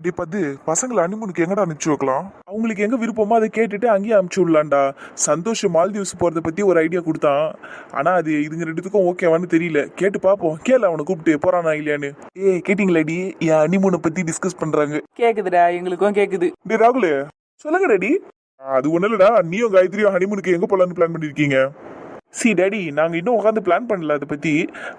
டே பத்து பசங்களை ஹனிமூனுக்கு எங்கடா அனுப்பிச்சு வைக்கலாம்? அவங்களுக்கு எங்க விருப்பமோ அதை கேட்டுட்டு அங்கேயே அனுப்பிச்சு விடலாம்டா. சந்தோஷ் மால்தீவ்ஸ் போறதை பத்தி ஒரு ஐடியா கொடுத்தான். ஆனா அது இதுங்க ரெண்டுத்துக்கும் ஓகேவான்னு தெரியல. கேட்டு பாப்போம். கேளு அவனை கூப்பிட்டு போறானா இல்லையான்னு. கேட்டீங்களாடி என் ஹனிமூனை பத்தி டிஸ்கஸ் பண்றாங்க. கேக்குதுடா, எங்களுக்கும் கேக்குது. டே ராகுல் சொல்லுங்க டாடி. அது ஒண்ணு இல்லடா, நீயும் காயத்ரியும் ஹனிமூனுக்கு எங்க போலான்னு பிளான் பண்ணிருக்கீங்க? சி டாடி, நாங்க இன்னும் உட்காந்து பிளான் பண்ணல அதை பத்தி.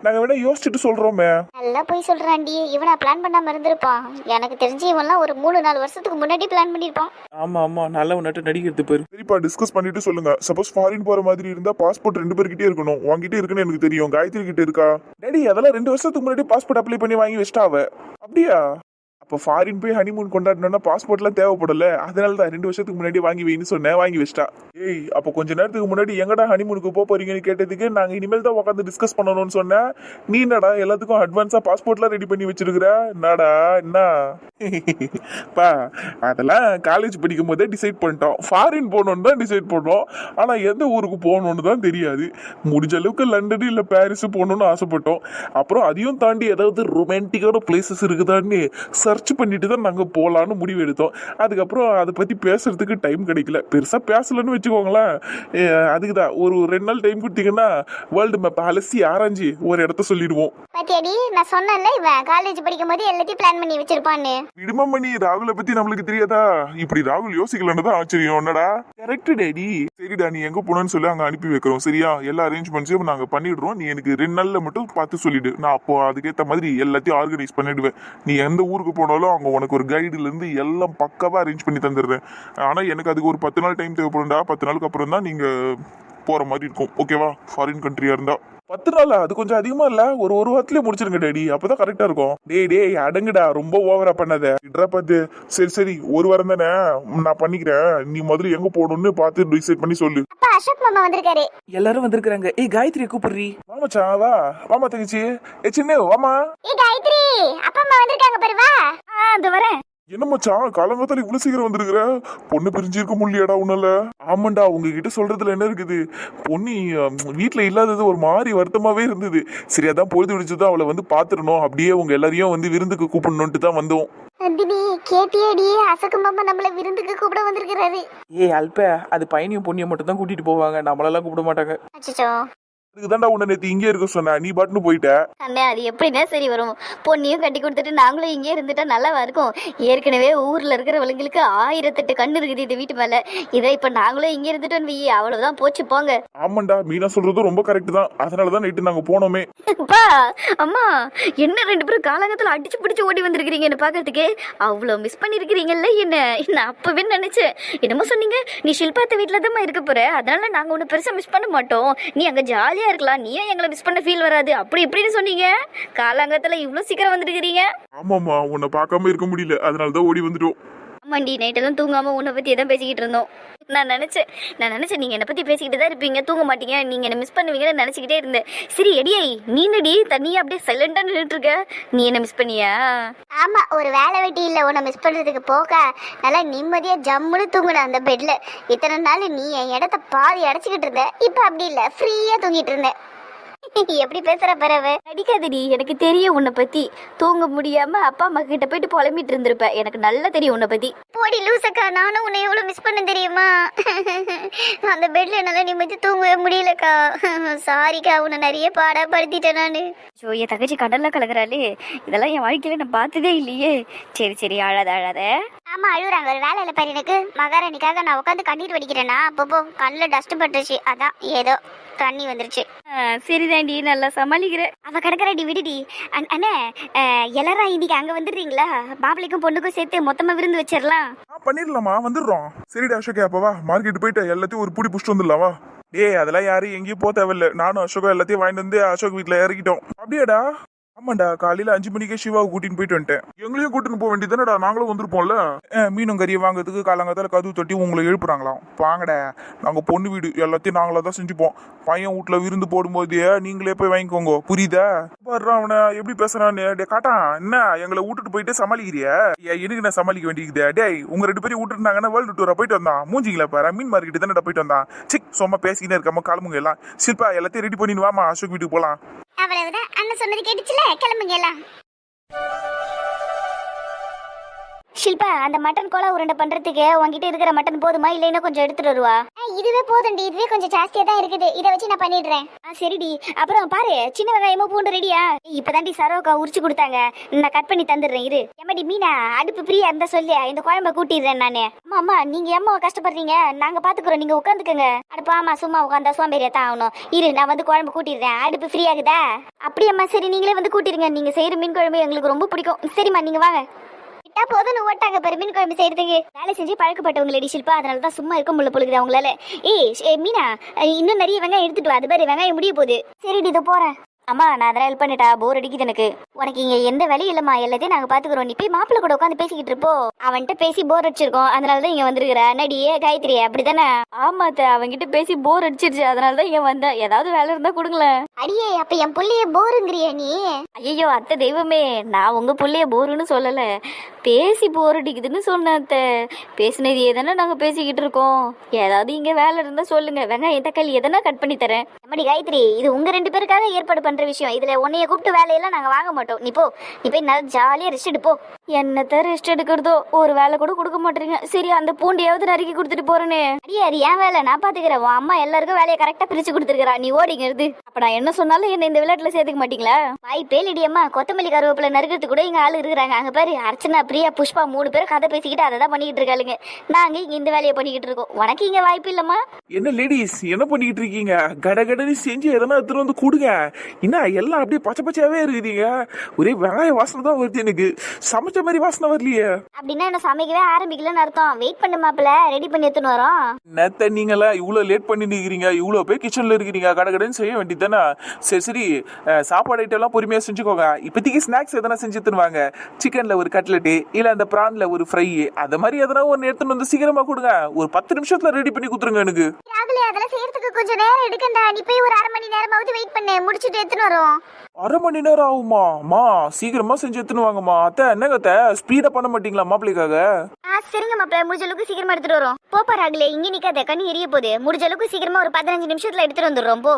நாங்க வேணா யோசிச்சுட்டு சொல்றோமே. நல்லா போய் சொல்றான்டி. இவனா பிளான் பண்ணாம இருந்திருப்பான். எனக்கு தெரிஞ்சு இவன்லாம் ஒரு 3-4 வருஷத்துக்கு முன்னாடி பிளான் பண்ணிருப்பான். ஆமா நல்ல உன்னாட்ட நடிக்கிறது பாரு. சரிப்பா, டிஸ்கஸ் பண்ணிட்டு சொல்லுங்க. சப்போஸ் ஃபாரின் போற மாதிரி இருந்தா பாஸ்போர்ட் 2 பேர்கிட்டே இருக்கணும். உங்ககிட்ட இருக்குன்னு எனக்கு தெரியும். காயத்ரி கிட்ட இருக்கா? டாடி அதெல்லாம் 2 வருஷத்துக்கு முன்னாடி பாஸ்போர்ட் அப்ளை பண்ணி வாங்கி வச்சிட்டாவ. அப்படியா? அப்போ ஃபாரின் போய் ஹனிமூன் கொண்டாடணும்னா பாஸ்போர்ட்லாம் தேவைப்படல. அதனால தான் 2 வருஷத்துக்கு முன்னாடி வாங்கி வைன்னு சொன்னேன். வாங்கி வச்சிட்டா. அப்போ கொஞ்ச நேரத்துக்கு முன்னாடி எங்கடா ஹனிமூனுக்கு போறீங்கன்னு கேட்டதுக்கு நாங்க இனிமேல் தான் உட்காந்து டிஸ்கஸ் பண்ணணும்னு சொன்னேன். நீ என்னடா எல்லாத்துக்கும் அட்வான்ஸா பாஸ்போர்ட்லாம் ரெடி பண்ணி வச்சிருக்கிற? என்னடா என்ன பா, அதெல்லாம் காலேஜ் படிக்கும் போதே டிசைட் பண்ணிட்டோம். ஃபாரின் போகணும்னு தான் டிசைட் பண்ணோம். ஆனா எந்த ஊருக்கு போகணும்னு தான் தெரியாது. முடிஞ்ச அளவுக்கு லண்டன் இல்ல பாரிஸ் போகணும்னு ஆசைப்பட்டோம். அப்புறம் அதையும் தாண்டி ஏதாவது ரொமான்டிக்கான பிளேசஸ் இருக்குதான்னு சர்ச் பண்ணிட்டு தான் நாங்க போலான்னு முடிவு எடுத்தோம். அதுக்கப்புறம் அதை பத்தி பேசுறதுக்கு டைம் கிடைக்கல. பெருசா பேசலன்னு வச்சுக்கோங்களேன். அதுக்குதான் ஒரு 2 நாள் டைம் கொடுத்தீங்கன்னா வேர்ல்டு மேப் அலசி ஆராய்ஞ்சி ஒரு இடத்த சொல்லிடுவோம். பாத்தியாடி, நான் சொன்னேன்ல இவன் காலேஜ் படிக்கும் போது எல்லாத்தையும் பிளான் பண்ணி வச்சிருப்பான்னு. விடுமணி, ராகுலை பத்தி நம்மளுக்கு தெரியாதா? இப்படி ராகுல் யோசிக்கலன்னு தான் ஆச்சரியம். என்னடா கரெக்ட் டேடி. சரிடா, நீ எங்க போனன்னு சொல்லி அங்க அனுப்பி வைக்கிறோம். சரியா? எல்லா அரேஞ்ச்மெண்ட்ஸையும் நாங்க பண்ணிடுறோம். நீ எனக்கு 2 நாள்ல மட்டும் பார்த்து சொல்லிடு. நான் அப்போ அதுக்கேற்ற மாதிரி எல்லாத்தையும் ஆர்கனைஸ் பண்ணிடுவேன். நீ எந்த ஊருக்கு போனாலும் அவங்க உனக்கு ஒரு கைடுல இருந்து எல்லாம் பக்காவா அரேஞ்ச் பண்ணி தந்துடுறேன். ஆனா எனக்கு அதுக்கு ஒரு 10 நாள் டைம் தேவைப்படும்டா. 10 நாளுக்கு அப்புறம் தான் நீங்க போற மாதிரி இருக்கும். ஓகேவா? ஃபாரின் கண்ட்ரியா இருந்தா 10 நாளா? அது கொஞ்சம் அதிகமா இல்ல? ஒரு வாரத்திலே முடிச்சிருங்க டேடி. அப்பதான் கரெக்டா இருக்கும். டேய் அடங்குடா, ரொம்ப ஓவரா பண்ணாத. இட்ரா பாத்து. சரி ஒரு வாரம் தானே, நான் பண்ணிக்கிறேன். நீ முதல்ல எங்க போகணும்னு பார்த்து டிசைட் பண்ணி சொல்லு. அப்பா அசோக் மாமா வந்திருக்காரு. எல்லாரும் வந்திருக்காங்க. காயத்ரியை கூப்பிடுறி. வாமாச்சா வா. வாமா தங்கச்சி. சின்ன வாமா. காயத்ரி, அப்பா அம்மா வந்திருக்காங்க பாரு. வா. அந்த வரேன். என்ன மச்சான் காலங்காத்தால இவ்வளவு சீக்கிரம் வந்திருக்கிற? பொண்ணு பிரிஞ்சிருக்க முடியலடா உன்னால? ஆமாண்டா, உங்ககிட்ட சொல்றதுல என்ன இருக்குது? பொண்ணு வீட்டுல இல்லாதது ஒரு மாதிரி வருத்தமாவே இருந்தது. சரி, அதான் பொழுது விடிச்சதும் அவளை வந்து பாத்துடணும். அப்படியே உங்க எல்லாரையும் வந்து விருந்துக்கு கூப்பிடணும்ட்டு தான் வந்தோம். நந்தினி, கேட்டியடி? அசோக் மாமா நம்மள விருந்துக்கு கூப்பிட வந்திருக்கிறாரு. அல்ப, அது பையனையும் பொண்ணியும் மட்டும் தான் கூட்டிட்டு போவாங்க. நம்மளெல்லாம் கூப்பிட மாட்டாங்க. அச்சச்சோ. அதுக்குதான்டா உன்னை நேத்து இங்கே இருக்க சொன்ன. நீ பாட்டுன்னு போயிட்ட. அண்ணே, அது எப்படின்னா சரி வரும். பொண்ணையும் கட்டி கொடுத்துட்டு நாங்களும் இங்கே இருந்துட்டா நல்லாவா இருக்கும்? ஏற்கனவே ஊர்ல இருக்கிறவங்களுக்கு 1008 கண்ணு இருக்குது இந்த வீட்டு மேல. இதை இப்ப நாங்களும் இங்கே இருந்துட்டோம் வை, அவ்வளவுதான் போச்சு போங்க. ஆமாண்டா, மீனா சொல்றதும் ரொம்ப கரெக்ட் தான். அதனாலதான் நைட்டு நாங்க போனோமே. அப்பா அம்மா, என்ன 2 பேரும் காலங்கத்துல அடிச்சு பிடிச்சு ஓடி வந்திருக்கிறீங்க என்ன பாக்கிறதுக்கு? அவ்வளவு மிஸ் பண்ணிருக்கிறீங்கல்ல என்ன. நான் அப்பவே நினைச்சேன். என்னமோ சொன்னீங்க, நீ ஷில்பாத்த வீட்டுல தான் இருக்க போற, அதனால நாங்க ஒண்ணு பெருசா மிஸ் பண்ண மாட்டோம், நீ அங்க ஜாலியா இருக்கலாம், நீயும் எங்களை மிஸ் பண்ண ஃபீல் வராது, அப்படி இப்படின்னு சொன்னீங்க. காலாங்கத்துல இவ்வளவு சீக்கிரம் வந்துருக்கீங்க. ஆமாமா, உன்னை பார்க்காம இருக்க முடியல. அதனாலதான் ஓடி வந்துட்டோம். ஆமாண்டி, நைட்டெல்லாம் தூங்காம உன்னை பத்தி எதாவது பேசிக்கிட்டு இருந்தோம். நான் நினைச்சேன் நீங்க என்னை பத்தி பேசிக்கிட்டு தான் இருப்பீங்க, தூங்க மாட்டீங்க, நீங்க என்ன மிஸ் பண்ணுவீங்கன்னு நினைச்சுக்கிட்டே இருந்தேன். சரி எடியை, நீ நடி தனியா அப்படியே சைலண்டா நின்றுட்டு இருக்க, நீ என்ன மிஸ் பண்ணியா? ஆமா, ஒரு வேலை வெட்டி இல்ல உன்னை மிஸ் பண்றதுக்கு. போக நல்லா நிம்மதியா ஜம்முன்னு தூங்குன அந்த பெட்ல. இத்தனை நாள் நீ என் இடத்த பாதி அடைச்சிக்கிட்டு இருந்த, இப்ப அப்படி இல்ல, ஃப்ரீயா தூங்கிட்டு இருந்தேன். எப்படி பேசுற பரவ? அடிக்காதடி, எனக்கு தெரியும் உன்னை பத்தி. தூங்க முடியாம அப்பா அம்மா கிட்ட போயிட்டு புலம்பிட்டு இருந்திருப்ப, எனக்கு நல்லா தெரியும் உன்னை பத்தி. போடி லூசக்கா, நானும் உன்னை எவ்வளவு மிஸ் பண்ண தெரியுமா? அந்த பெட்ல என்னால நிம்மதி தூங்கவே முடியலக்கா. சாரிக்கா, உன்னை நிறைய பாடா படுத்திட்டேன் நானு. என் தங்கச்சி கடல்ல கலக்குறாளே, இதெல்லாம் என் வாழ்க்கையில நான் பார்த்ததே இல்லையே. சரி அழாத. ஆமா அழுகுறாங்க, ஒரு வேலை இல்ல பாரு எனக்கு. மகாராணிக்காக நான் உட்காந்து கண்ணீர் வடிக்கிறேன்னா அப்பப்போ கண்ணில் டஸ்ட் பட்டுருச்சு, அதான் ஏதோ தண்ணி வந்துருச்சு. சரிதாண்டி, நல்லா சமாளிக்கிற. அவ கிடக்குறாடி, விடுடி. அண்ணே, எல்லாரும் இன்னைக்கு அங்க வந்துடுறீங்களா? மாப்பிள்ளைக்கும் பொண்ணுக்கும் சேர்த்து மொத்தமா விருந்து வச்சிடலாம். பண்ணிடலாமா? வந்துடுறோம். சரிடா அசோகே, அப்பவா மார்க்கெட் போயிட்டு எல்லாத்தையும் ஒரு புடி புடிச்சிட்டு வந்துடலாமா? அதெல்லாம் யாரும் எங்கேயும் போக தேவையில்ல. நானும் அசோகா எல்லாத்தையும் வாங்கிட்டு வந்து அசோக் வீட்டுல இறக்கிட்டோம். அப்படியாடா? ஆமாண்டா, காலையில 5 மணிக்கே சிவாவை கூட்டின்னு போயிட்டு வந்துட்டேன். எங்களையும் கூட்டின்னு போக வேண்டியதானடா, நாங்களும் வந்திருப்போம்ல. மீனும் கறியை வாங்குறதுக்கு காலங்காத்தால கதவு தட்டி உங்களை எழுப்புறாங்களாம். வாங்கடா, நாங்க பொண்ணு வீடு, எல்லாத்தையும் நாங்களா தான் செஞ்சுப்போம். பையன் வீட்டுல விருந்து போடும்போதே நீங்களே போய் வாங்கிக்கோங்க, புரியுதா? பாரு அவனை எப்படி பேசுறான்னு. காட்டா, என்ன எங்களை விட்டுட்டு போயிட்டு சமாளிக்கிறியா? எனக்கு நான் சமாளிக்க வேண்டியது. டேய், உங்க 2 பேரும் விட்டுருந்தாங்கன்னா வேர்ல்டு டூரா போயிட்டு வந்தான். மூஞ்சிங்களா பாரு, மீன் மார்க்கெட்டு தானே போயிட்டு வந்தான். சிக் சும்மா பேசிக்கினே இருக்காம காலமுங்க எல்லாம். சில்பா, எல்லாத்தையும் ரெடி பண்ணின்னு வாமா, அசோக் வீட்டுக்கு போலாம். அவ்வளவுதான், அண்ணன் சொன்னது கேட்டுச்சுல, கிளம்புங்க எல்லாம். ஷில்பா அந்த மட்டன் கோலா உருண்டை பண்றதுக்கு உங்ககிட்ட இருக்கிற மட்டன் போதுமா இல்லைன்னா கொஞ்சம் எடுத்துட்டு வருவா? இதுவே போதும்டி, இதுவே கொஞ்சம் ஜாஸ்தியா தான் இருக்குது, இதை வச்சு நான் பண்ணிடுறேன். சரிடி. அப்புறம் பாரு, சின்ன வெங்காயமும் பூண்டு ரெடியா? இப்பதான்டி சரோக்கா உரிச்சு கொடுத்தாங்க, நான் கட் பண்ணி தந்துடுறேன் இரு. எம்மாடி மீனா, அடுப்பு ஃப்ரீயா இருந்தா சொல்லு, இந்த குழம்பை கூட்டிடுறேன் நானு. அம்மா அம்மா, நீங்க ஏம்மா கஷ்டப்படுறீங்க, நாங்க பாத்துக்கிறோம், நீங்க உட்காந்துக்கங்க. அடுப்பு ஆமா, சும்மா உட்காந்தா சோம்பேறியா தான் ஆகணும். இரு, நான் வந்து குழம்பு கூட்டிடுறேன், அடுப்பு ஃப்ரீ ஆகுதா? அப்படியம்மா, சரி நீங்களே வந்து கூட்டிடுங்க, நீங்க செய்யற மீன் குழம்பு எங்களுக்கு ரொம்ப பிடிக்கும். சரிம்மா, நீங்க வாங்க. கிட்டா போதும் ஓட்டாங்க பாரு, மீன் குழம்பு செய்யறதுக்கு வேலை செஞ்சு பழக்கப்பட்டவங்களேடி ஷில்பா, அதனாலதான் சும்மா இருக்க முடியல பொழுது அவங்களால. மீனா, இன்னும் நிறைய வெங்காயம் எடுத்துட்டு வா, அது பாரு வெங்காயம் முடிய போகுது. சரிடி, இதோ போறேன். அம்மா, நான் அதெல்லாம் ஹெல்ப் பண்ணிட்டா, போர் அடிக்குது எனக்கு. உனக்கு இங்க எந்த வேலையும் இல்லம்மா, எல்லாத்தையும் நாங்க பாத்துக்கிறோம். நீ போய் மாப்பிள்ள கூட உட்காந்து பேசிக்கிட்டு இருப்போ, அவன்கிட்ட பேசி போர் அடிச்சிருக்கோம், அதனாலதான் இங்க வந்திருக்கிற. நடியே காயத்ரி, அப்படித்தானே? ஆமாத்த, அவன்கிட்ட பேசி போர் அடிச்சிருச்சு, அதனாலதான் இங்க வந்தேன். ஏதாவது வேலை இருந்தா கொடுங்களேன். அடியே, அப்ப என் புள்ளைய போருங்கிறிய நீ? ஐயோ அத்தை தெய்வமே, நான் உங்க புள்ளைய போருன்னு சொல்லல, பேசி போர் அடிக்குதுன்னு சொன்னேன் அத்தை. பேசினது எதனா நாங்க பேசிக்கிட்டு இருக்கோம், ஏதாவது இங்க வேலை இருந்தா சொல்லுங்க, வெங்காயம் தக்காளி எதனா கட் பண்ணி தரேன். நம்மடி காயத்ரி, இது உங்க 2 பேருக்காக ஏற்பாடு பண்ற விஷயம், இதுல உன்னைய கூப்பிட்டு வேலையெல்லாம் நாங்க வாங்க மாட்டோம். நீ போ, நீ போய் நல்லா ஜாலியா ரெஸ்ட் எடுப்போ. என்னத்த ரெஸ்ட் எடுக்கிறதோ, ஒரு வேலை கூட கொடுக்க மாட்டீங்க. சரி, அந்த பூண்டையாவது நறுக்கி கொடுத்துட்டு போறேன்னு. அடி ஏன் வேலை நான் பாத்துக்கிறேன், உன் அம்மா எல்லாருக்கும் வேலையை கரெக்டா பிரிச்சு கொடுத்துருக்கா, நீ ஓடிங்கிறது. அப்ப நான் என்ன சொன்னாலும் என்ன இந்த விளையாட்டுல சேர்த்துக்க மாட்டீங்களா? வாய்ப்பே இல்லடி அம்மா, கொத்தமல்லி கருவேப்பிலை நறுக்கிறது கூட இங்க ஆளு இருக்கிறாங்க. அங்க பாரு, அர்ச்சனா பிரியா புஷ்பா 3 பேரும் கதை பேசிக்கிட்டு அதை தான் பண்ணிக்கிட்டு இருக்காளுங்க. நாங்க இங்க இந்த வேலையை பண்ணிக்கிட்டு இருக்கோம். உனக்கு இங்க வாய்ப்பு இல்லம்மா. என்ன லேடிஸ், என்ன பண்ணிக்கிட்டு இருக்கீங்க? கடகடன்னு செஞ்சு எதனா எடுத்துட்டு வந்து கொடுங்க. என்ன எல்லாம் அப்படியே பச்சை பச்சையாவே இருக்குதுங்க, ஒரே வெங்காய வாசனை தான் வருது, எனக்கு சமைச்ச மாதிரி வாசனை வரலையே. அப்படின்னா என்ன சமைக்கவே ஆரம்பிக்கலன்னு அர்த்தம். வெயிட் பண்ண மாப்பிள்ள, ரெடி பண்ணி எடுத்துன்னு வரோம். நேத்த நீங்களா இவ்வளவு லேட் பண்ணி நிக்கிறீங்க, இவ்வளவு போய் கிச்சன்ல இருக்கிறீங்க, கடகடன்னு செய்ய வேண்டியதானே? சரி சரி, சாப்பாடு ஐட்டம் எல்லாம் பொறுமையா செஞ்சுக்கோங்க. இப்போதைக்கு ஸ்நாக்ஸ் எதனா செஞ்சு எடுத்துருவாங்க, சிக்கன்ல ஒரு கட்லெட்டு இல்ல அந்த பிரான்ல ஒரு ஃப்ரை, அது மாதிரி எதனா ஒன்னு எடுத்துட்டு வந்து சீக்கிரமா கொடுங்க. ஒரு 10 நிமிஷத்துல ரெடி பண்ணி கொடுத்துருங்க எனக்கு. அதெல்லாம் செய்யறதுக்கு கொஞ்சம் நேரம் எடுக்கண்டா, நீ போய் ஒரு 1/2 மணி நேரமாவது வெயிட் பண்ணு, முடிச்சுட்டு எடுத்துன்னு வரோம். 1/2 மணி நேரம் ஆகுமா? மா சீக்கிரமா செஞ்சு எடுத்துன்னு வாங்கம்மா. அத்தை என்னங்க அத்தை, ஸ்பீடா பண்ண மாட்டீங்களா மாப்பிள்ளைக்காக? சரிங்க மாப்பிள்ள, முடிஞ்ச அளவுக்கு சீக்கிரமா எடுத்துட்டு வரோம். போப்பாராங்களே, இங்க நிக்காத, கண்ணு எரிய போகுது. முடிஞ்ச அளவுக்கு சீக்கிரமா ஒரு 15 நிமிஷத்துல எடுத்துட்டு வந்துடுறோம். போ.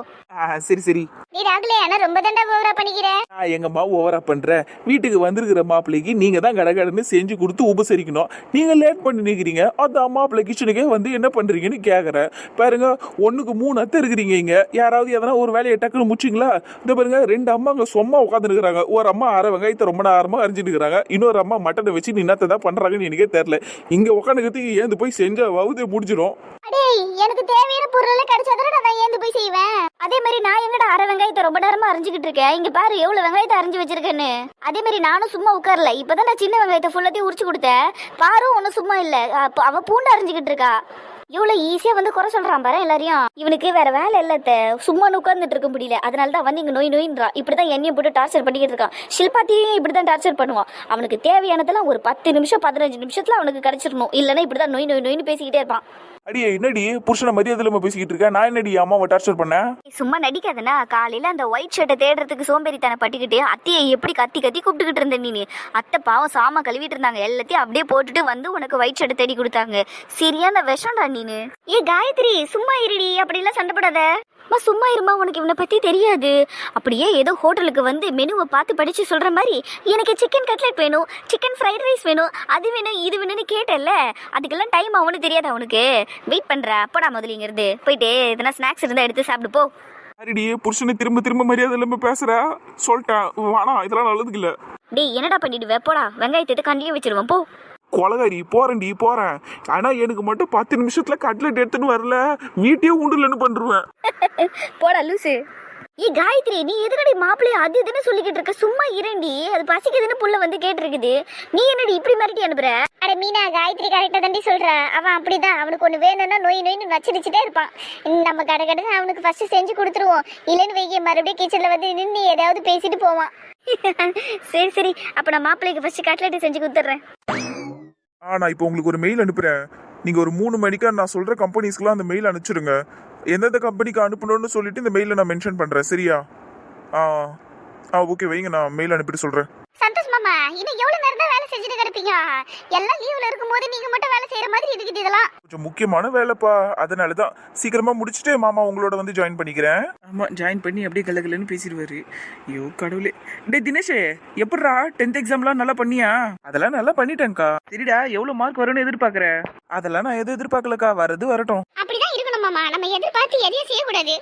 சரி சரி. நீ ராகுலே, ஆனா ரொம்ப தண்டா ஓவரா பண்ணிக்கிற. எங்கம்மா ஓவரா பண்ற? வீட்டுக்கு வந்திருக்கிற மாப்பிள்ளைக்கு நீங்க தான் கடகடன்னு செஞ்சு கொடுத்து உபசரிக்கணும். நீங்க லேட் பண்ணி நிக்கிறீங்க, அந்த மாப்பிள்ளை கிச்சனுக்கே வந்து என்ன பண்றீங்கன்னு கேக்குறேன். பாருங்க, 1க்கு 3 அத்தை இருக்கிறீங்க இங்க. யாராவது எதனா ஒரு வேலையை டக்குன்னு முடிச்சிங்களா? இந்த பாருங்க, 2 அம்மாங்க சும்மா உட்காந்து இருக்கிறாங்க. ஒரு அம்மா அரை வெங்காயத்தை ரொம்ப நேரமா அரிஞ்சிட்டு இருக்கிறாங்க, இன்னொரு அம்மா மட்டனை வச்சு நின்னத்தை தான் பண்றாங்கன்னு எனக்கே தெரியல. இங்க உட்காந்துக்கிறதுக்கு ஏந்து போய் செஞ்சா வவுதே முடிஞ்சிடும். எனக்கு தேவையான பொருள் கிடைச்சாதான் நான் ஏந்து போய் செய்வேன். அதே மாதிரி நான் எங்கடா அரை வெங்காயத்தை ரொம்ப நேரமா அரிஞ்சுக்கிட்டு இருக்கேன். இங்க பாரு எவ்வளவு வெங்காயத்தை அரிஞ்சு வச்சிருக்கேன்னு. அதே மாதிரி நானும் சும்மா உட்காரல, இப்பதான் நான் சின்ன வெங்காயத்தை ஃபுல்லாத்தையும் உரிச்சு கொடுத்தேன். பாரு ஒன்னும் சும்மா இல்ல, அவ பூண்டு அரிஞ்சுக்கிட்டு இருக்கா. இவ்வளவு ஈஸியா வந்து குறை சொல்றான் பாரு எல்லாரையும். இவனுக்கு வேற வேலை இல்லத்த, சும்மா உட்கார்ந்துட்டு இருக்க முடியல, அதனாலதான் வந்து இங்க நோய் நோயின்றான். இப்படிதான் என்னையும் போட்டு டார்ச்சர் பண்ணிக்கிட்டு இருக்கான். ஷில்பாத்தையும் இப்படிதான் டார்ச்சர் பண்ணுவான். அவனுக்கு தேவையானதெல்லாம் ஒரு 10 நிமிஷம் 15 நிமிஷத்துல அவனுக்கு கிடைச்சிடணும், இல்லன்னா இப்படிதான் நோய் நோய் நோயின்னு பேசிக்கிட்டே இருப்பான். அடியே என்னடி புருஷனை மரியாதை இல்லாம பேசிக்கிட்டு இருக்க? நான் என்னடி அம்மாவை டார்ச்சர் பண்ணேன்? சும்மா நடிக்காதனா, காலையில அந்த ஒயிட் ஷர்ட்டை தேடுறதுக்கு சோம்பேறித்தனை பட்டுக்கிட்டு அத்தையை எப்படி கத்தி கத்தி கூப்பிட்டுக்கிட்டு இருந்த நீ. அத்தை பாவம் சாமா கழுவிட்டு இருந்தாங்க, எல்லாத்தையும் அப்படியே போட்டுட்டு வந்து உனக்கு ஒயிட் ஷர்ட்டை தேடி கொடுத்தாங்க. சரியான விஷம்டா நீனு. காயத்ரி சும்மா இருடி, அப்படிலாம் சண்டை போடாத. சும்மா இருமா, உனக்கு இவனை பத்தி தெரியாது. அப்படியே ஏதோ ஹோட்டலுக்கு வந்து மெனுவை பார்த்து படிச்சு சொல்ற மாதிரி எனக்கு சிக்கன் கட்லெட் வேணும், சிக்கன் ஃப்ரைட் ரைஸ் வேணும், அது வேணும் இது வேணும்னு கேட்டல. அதுக்கெல்லாம் டைம் அவனுக்கு தெரியாது. அவனுக்கு வெயிட் பண்ற, போடா முதல்ல இங்க இருந்து போயிட்டு எதனா ஸ்நாக்ஸ் இருந்தா எடுத்து சாப்பிடு போ. அடியே புருஷனை திரும்ப திரும்ப மரியாதை இல்லாம பேசுற, சொல்லிட்டேன் வேணாம், இதெல்லாம் நல்லதுக்கு இல்ல. டேய் என்னடா பண்ணிடுவே, போடா வெங்காயத்தை கண்டியே வச்சிருவோம் போ. கொலகாரி போறேன்டி போறேன், ஆனா எனக்கு மட்டும் 10 நிமிஷத்துல கட்லெட் எடுத்துன்னு வரல, வீட்டையே உண்டுலன்னு பண்றேன். போடா லூசு. காயத்ரி, நீ எதுக்கடி மாப்பிள்ளைய அது இதுன்னு சொல்லிக்கிட்டு இருக்க? சும்மா இரண்டி, அது பசிக்குதுன்னு புள்ள வந்து கேட்டிருக்குது, நீ என்னடி இப்படி மிரட்டி அனுப்புற? அட மீனா, காயத்ரி கரெக்டா தாண்டி சொல்ற. அவன் அப்படிதான், அவனுக்கு ஒண்ணு வேணும்னா நோய் நோயின்னு நச்சரிச்சுட்டே இருப்பான். நம்ம கடகடன்னு அவனுக்கு ஃபர்ஸ்ட் செஞ்சு கொடுத்துருவோம், இல்லைன்னு வைக்க மறுபடியும் கிச்சன்ல வந்து நின்று ஏதாவது பேசிட்டு போவான். சரி சரி, அப்ப நான் மாப்பிள்ளைக்கு ஃபர்ஸ்ட் கட்லெட் செஞ்சு கொடுத்துட்றேன். நான் இப்போ உங்களுக்கு ஒரு மெயில் அனுப்புறேன். நீங்க ஒரு 3 மணிக்கா நான் சொல்ற கம்பெனிஸ்க்குலாம் அந்த மெயில் அனுப்பிச்சிடுங்க. எந்தெந்த கம்பெனிக்கு அனுப்பணும்னு சொல்லிட்டு இந்த மெயில நான் மென்ஷன் பண்றேன், சரியா? ஓகே வைங்க, நான் மெயில் அனுப்பிட்டு சொல்றேன். சந்தோஷ் மாமா இன்னும் எவ்வளவு நேரம் தான் வேலை செஞ்சுட்டு கிடப்பீங்க? எல்லாம் லீவ்ல இருக்கும்போது நீங்க மட்டும் வேலை செய்யற மாதிரி இருக்குது இதெல்லாம். கொஞ்சம் முக்கியமான வேலைப்பா, அதனாலதான் சீக்கிரமா முடிச்சுட்டு மாமா உங்களோட வந்து ஜாயின் பண்ணிக்கிறேன். ஆமா, ஜாயின் பண்ணி அப்படியே கலகலன்னு பேசிடுவாரு. ஐயோ கடவுளே. டே தினேஷ், எப்படிடா 10th எக்ஸாம்லாம் நல்லா பண்ணியா? அதெல்லாம் நல்லா பண்ணிட்டேன்க்கா. சரிடா, எவ்வளவு மார்க் வரும்னு எதிர்பார்க்கற? அதெல்லாம் நான் எதுவும் எதிர்பார்க்கலக்கா, வரது வரட்டும். அப்படிதான் இருக்கணும் மாமா, நம்ம எதிர்பார்த்து எதையும் செய்யக்கூடாது.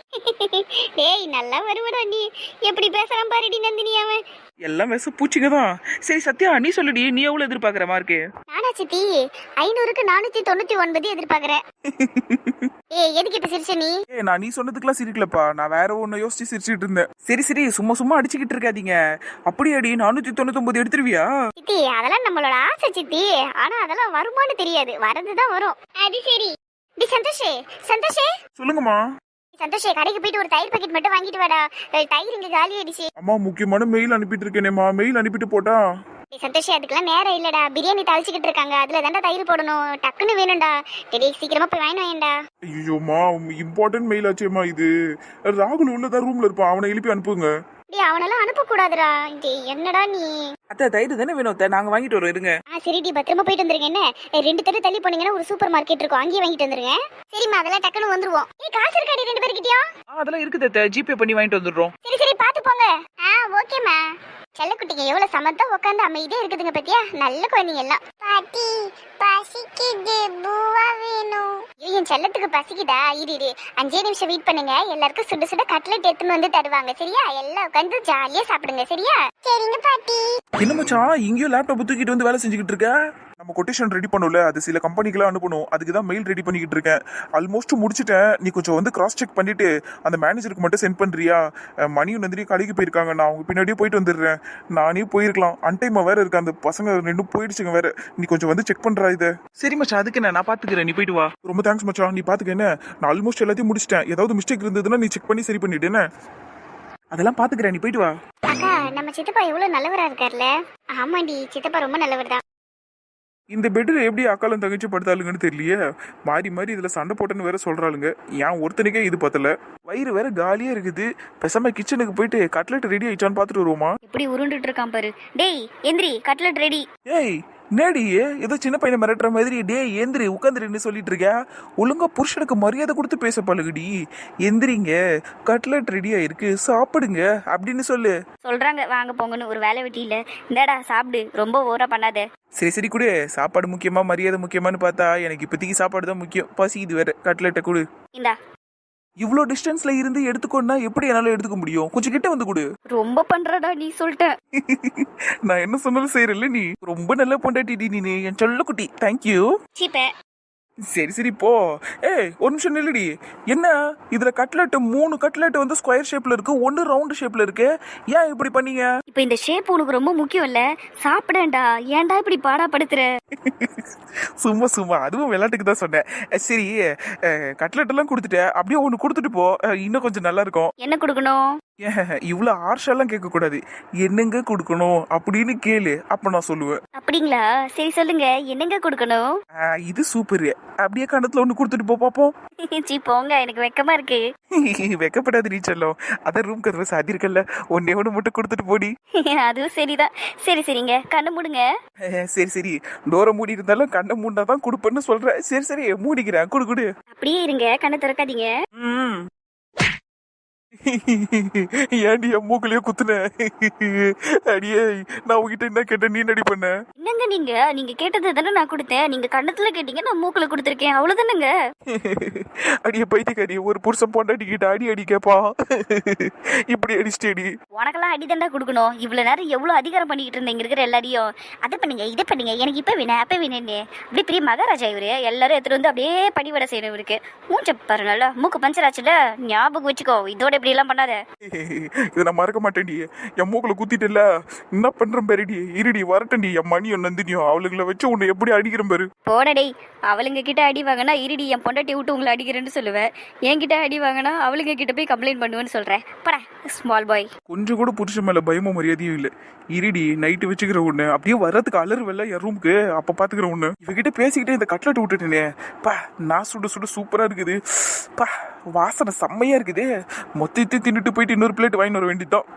ஏய் நல்லா வருவடா நீ, எப்படி பேசுறான் பாருடி நந்தினி அவன். எல்லாம் விச பூச்சிங்க தான். சரி சத்யா, நீ சொல்லுடி, நீ எவ்வளவு எதிர்பார்க்கற மார்க்கு? நானா சித்தி 500க்கு 499 எதிர்பார்க்கறேன். ஏய் எதுக்கு இப்ப சிரிச்ச நீ? நான் நீ சொன்னதுக்கெல்லாம் சிரிக்கலப்பா, நான் வேற ஒன்னு யோசிச்சு சிரிச்சுட்டு இருந்தேன். சரி சரி, சும்மா சும்மா அடிச்சுக்கிட்டு இருக்காதீங்க. அப்படியாடி 499 எடுத்துருவியா? சித்தி அதெல்லாம் நம்மளோட ஆசை சித்தி, ஆனா அதெல்லாம் வருமானு தெரியாது, வரதுதான் வரும். அது சரி. டி சந்தோஷே, சந்தோஷே சொல்லுங்கம்மா. சந்தோஷே, கடைக்கு போயிட்டு ஒரு தயிர் பாக்கெட் மட்டும் வாங்கிட்டு வாடா, தயிர் இங்க காலி ஆயிடுச்சு. அம்மா முக்கியமான மெயில் அனுப்பிட்டு இருக்கேனேம்மா, மெயில் அனுப்பிட்டு போட்டா. டி சந்தோஷே அதுக்கெல்லாம் நேரம் இல்லடா, பிரியாணி தாளிச்சுக்கிட்டு இருக்காங்க, அதுல தாண்டா தயிர் போடணும், டக்குன்னு வேணும்டா. டேய் சீக்கிரமா போய் வாங்கிட்டு வாங்கடா. ஐயோம்மா இம்பார்ட்டன்ட் மெயில் ஆச்சேம்மா இது. ராகுல் உள்ளதான் ரூம்ல இருப்பான், அவனை எழுப்பி அனுப்புங்க. டேய் அவனெல்லாம் அனுப்ப கூடாதுடா. டேய் என்னடா நீ? அத்தை தயிர் தானே வேணும் அத்தை, நாங்க வாங்கிட்டு வரோம் இருங்க. சரிடி பத்திரமா போயிட்டு வந்துருங்க. என்ன 2 தெரு தள்ளி போனீங்கன்னா ஒரு சூப்பர் மார்க்கெட் இருக்கும், அங்கேயே வாங்கிட்டு வந்துருங்க. சரிம்மா அதெல்லாம் டக்குன்னு வந்துருவோம். ஏய் காசு இருக்காடி 2 பேர்கிட்டயும்? அதெல்லாம் இருக்குது அத்தை, ஜிபே பண்ணி வாங்கிட்டு வந்துடுறோம். சரி சரி பாத்து போங்க. ஓகேம்மா. செல்லக்குட்டிங்க எவ்வளவு சமத்தா உட்காந்து அமைதியா இருக்குதுங்க பத்தியா, நல்ல குழந்தைங்க எல்லாம். பாட்டி பசிக்குது, பூவா வேணும். என் செல்லத்துக்கு பசிக்குதா? இரு 5 நிமிஷம் வெயிட் பண்ணுங்க, எல்லாருக்கும் சுட சுட கட்லெட் எடுத்துன்னு வந்து தருவாங்க சரியா? எல்லாம் உட்காந்து ஜாலியா சாப்பிடுங்க சரியா? சரிங்க பாட்டி. என்ன மச்சான் இங்கேயும் லேப்டாப் தூக்கிட்டு வந்து வேலை செஞ்சுக்கிட்டு இருக்க? நம்ம கொட்டேஷன் ரெடி பண்ணல, அது சில கம்பெனிக்கெல்லாம் அனுப்பணும், அதுக்கு தான் மெயில் ரெடி பண்ணிக்கிட்டு இருக்கேன். ஆல்மோஸ்ட் முடிச்சிட்டேன். நீ கொஞ்சம் வந்து கிராஸ் செக் பண்ணிட்டு அந்த மேனேஜருக்கு மட்டும் சென்ட் பண்றியா? மணியும் நந்தினி கடைக்கு போயிருக்காங்க, நான் அவங்க பின்னாடியே போயிட்டு வந்துடுறேன். நானே போயிருக்கலாம், அன்டைமா வேற இருக்கு, அந்த பசங்க 2 போயிடுச்சுங்க வேற. நீ கொஞ்சம் வந்து செக் பண்றா இதை. சரி மச்சான், அதுக்கு நான் பாத்துக்கிறேன், நீ போயிட்டு வா. ரொம்ப தேங்க்ஸ் மச்சான், நீ பாத்துக்க. என்ன நான் ஆல்மோஸ்ட் எல்லாத்தையும் முடிச்சிட்டேன், ஏதாவது மிஸ்டேக் இருந்ததுன்னா நீ செக் பண்ணி சரி பண்ணிட்டு. என்ன அதெல்லாம் பாத்துக்கிறேன், நீ போயிட்டு வா. அக்கா நம்ம சித்தப்பா எவ்வளவு நல்லவரா இருக்காருல்ல? ஆமாண்டி சித்தப்பா ரொம்ப நல்லவர் தான். இந்த பெட்டில் எப்படி அக்காலும் தங்கச்சி படுத்தாளுங்கன்னு தெரியலையே. மாறி மாறி இதுல சண்டை போட்டேன்னு வேற சொல்றாளுங்க. ஏன் ஒருத்தனுக்கே இது பத்தல, வயிறு வேற காலியா இருக்குது. பேசாம கிச்சனுக்கு போயிட்டு கட்லெட் ரெடி ஆயிடுச்சான்னு பாத்துட்டு வருவோமா? எப்படி உருண்டுட்டு இருக்கான் பாரு. டேய் எந்திரி, கட்லெட் ரெடி. ஏய் நேடி ஏதோ சின்ன பையனை மிரட்டுற மாதிரி டே எந்திரி உட்காந்துருன்னு சொல்லிட்டு இருக்க. ஒழுங்கா புருஷனுக்கு மரியாதை கொடுத்து பேச பழகுடி. எந்திரிங்க, கட்லெட் ரெடி ஆயிருக்கு, சாப்பிடுங்க அப்படின்னு சொல்லு. சொல்றாங்க வாங்க போங்கன்னு, ஒரு வேலை வெட்டி இல்ல. இந்தாடா சாப்பிடு, ரொம்ப ஓவரா பண்ணாத. சரி சரி கொடு. சாப்பாடு முக்கியமா மரியாதை முக்கியமானு பார்த்தா எனக்கு இப்போதைக்கு சாப்பாடு தான் முக்கியம். பசி இது வேற, கட்லெட்டை கொடு. இந்தா. இவ்வளோ டிஸ்டன்ஸ்ல இருந்து எடுத்துக்கோன்னா எப்படி என்னால எடுத்துக்க முடியும்? கொஞ்சம் கிட்ட வந்து கொடு. ரொம்ப பண்றடா நீ, சொல்லிட்டேன். நான் என்ன சொன்னாலும் செய்யறல நீ. ரொம்ப நல்ல பொண்டாட்டி நீ, என் சொல்ல குட்டி. தேங்க்யூ. சீப்ப. சரி சரி போ. ஏய் ஒரு நிமிஷம் நில்லுடி. என்ன இதுல கட்லெட் 3 கட்லெட் வந்து ஸ்கொயர் ஷேப்ல இருக்கு, 1 ரவுண்ட் ஷேப்ல இருக்கு. ஏன் இப்படி பண்ணீங்க? இப்ப இந்த ஷேப் உனக்கு ரொம்ப முக்கியம் இல்ல, சாப்பிடேன்டா. ஏன்டா இப்படி பாடா படுத்துற? சும்மா சும்மா, அதுவும் விளையாட்டுக்கு தான் சொன்னேன். சரி கட்லெட் எல்லாம் கொடுத்துட்டேன், அப்படியே ஒன்று கொடுத்துட்டு போ, இன்னும் கொஞ்சம் நல்லா இருக்கும். என்ன கொடுக்கணும்? இவ்வளோ ஆர்ஷெல்லாம் கேட்க கூடாது, என்னங்க கொடுக்கணும் அப்படின்னு கேளு, அப்ப நான் சொல்லுவேன். அப்படிங்களா? சரி சொல்லுங்க, என்னங்க கொடுக்கணும்? இது சூப்பர், அப்படியே கணத்துல ஒன்று கொடுத்துட்டு போ பாப்போம். சீ போங்க, எனக்கு வெக்கமா இருக்கு. வெக்கப்படாது நீ செல்லம், அதான் ரூம் கதவை சாத்திருக்கல, ஒன்னே ஒன்று மட்டும் கொடுத்துட்டு போடி. அதுவும் சரிதான். சரி சரிங்க, கண்ணு மூடுங்க. சரி சரி, டோரை மூடி இருந்தாலும் கண்ணை மூடினா தான் கொடுப்பேன்னு சொல்றேன். சரி சரி மூடிக்கிறேன், கொடு கொடு. அப்படியே இருங்க, கண்ணை திறக்காதீங்க. ஏன்டி என் மூக்குலயே குத்துன? அடியே நான் உங்ககிட்ட என்ன கேட்டேன், நீ நடி பண்ண? என்னங்க நீங்க கேட்டது தானே நான் கொடுத்தேன். நீங்க கண்ணத்துல கேட்டீங்க, நான் மூக்குல கொடுத்துருக்கேன், அவ்வளவுதானங்க. அடியே பைத்தியக்காரி, ஒரு புருஷன் பொண்டாட்டி கிட்ட அடி கேப்பா, இப்படி அடிச்சிட்டேடி. உனக்கெல்லாம் அடிதண்டா கொடுக்கணும். இவ்வளவு நேரம் எவ்வளவு அதிகாரம் பண்ணிக்கிட்டு இருந்தேன் இங்க இருக்கிற எல்லாரையும். அதை பண்ணுங்க இதை பண்ணுங்க, எனக்கு இப்ப வேணும் அப்ப வேணும்னு அப்படியே பெரிய மகாராஜா இவரு. எல்லாரும் எடுத்துட்டு வந்து அப்படியே படிவடை செய்யணும் இவருக்கு. மூஞ்ச பாரு, நல்லா மூக்கு பஞ்சர் ஆச்சுல, ஞாபகம் வச்சுக்கோ. இதோட இப்படி எல்லாம் பண்ணாத. இதை நான் மறக்க மாட்டேன்டி. என் மூக்குல குத்திட்டல, என்ன பண்றேன் பாருடி. இருடி வரட்டேன்டி, என் மணியும் நந்தினியும் அவளுங்களை வச்சு உன்னை எப்படி அடிக்கிறேன் பாரு. போனடே, அவளுங்க கிட்ட அடி வாங்கினா இருடி என் பொண்டாட்டி விட்டு உங்களை அடிக்கிறேன்னு சொல்லுவேன். என்கிட்ட அடி வாங்கினா அவளுங்க கிட்ட போய் கம்ப்ளைண்ட் பண்ணுவேன்னு சொல்றேன். படா ஸ்மால் பாய். கொஞ்சம் கூட புருஷன் மேல பயமும் மரியாதையும் இல்லை. இருடி நைட்டு வச்சுக்கிற ஒண்ணு, அப்படியே வர்றதுக்கு அலறுவல்ல என் ரூமுக்கு, அப்ப பாத்துக்கிற ஒண்ணு. இவகிட்ட பேசிக்கிட்டே இந்த கட்லெட் விட்டுட்டேனே பா, நான் சுட சுட சூப்பரா இருக்குது பா, வாசனை செம்மையா இருக்குது. மொத்தத்தை தின்னுட்டு போயிட்டு இன்னொரு பிளேட் வாங்கி வர வேண்டியதான்.